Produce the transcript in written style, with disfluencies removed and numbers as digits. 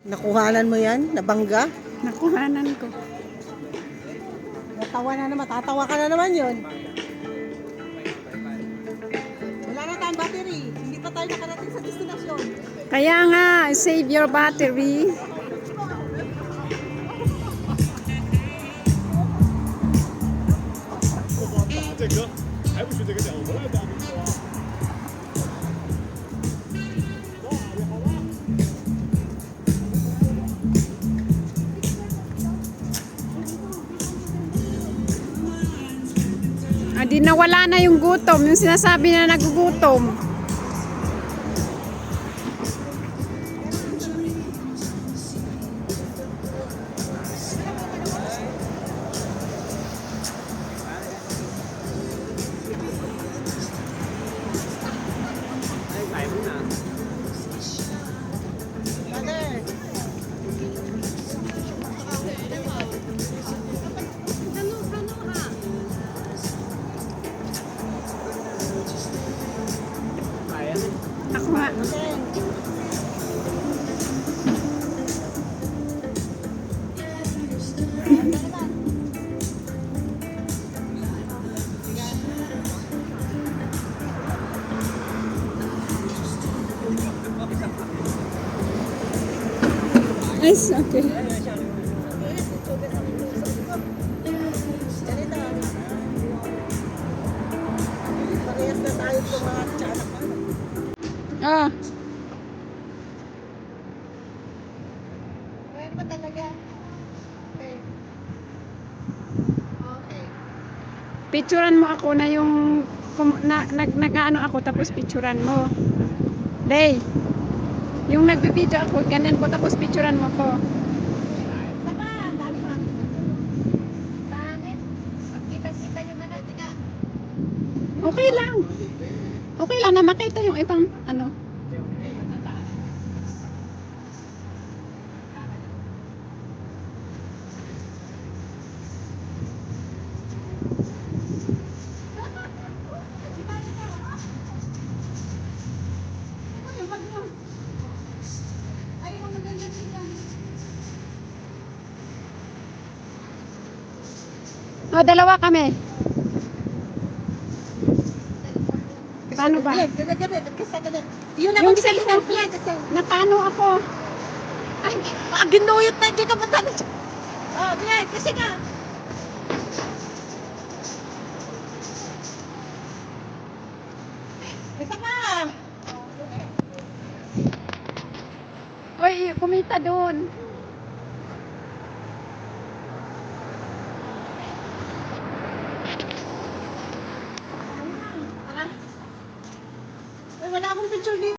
Nakuhanan mo yan? Nabangga? Nakuhanan ko. Natawa na naman. Tatawa ka na naman yun. Wala na tayong battery. Hindi pa tayo nakarating sa destinasyon. Kaya nga, save your battery. Di nawala na yung gutom, yung sinasabi na nagugutom. Ako nga. It's okay. Parehas na tayo sa mga tiyanak. Ah, Ano ba talaga? Okay. Okay. picturean mo ako na yung nag-ano ako tapos picturean mo. Day. Yung nagbibideo ako, ganyan ko tapos picturean mo ko. Okay lang. Okay lang na makita yung ibang ano. O, dalawa kami. Paano ba? Yung cellphone na paano ako? Ay, ginuyot na, hindi ka matalo. Oh, Glenn, kasi nga. Isa ka. Oy, kumita doon. Ay, wala akong picture dito.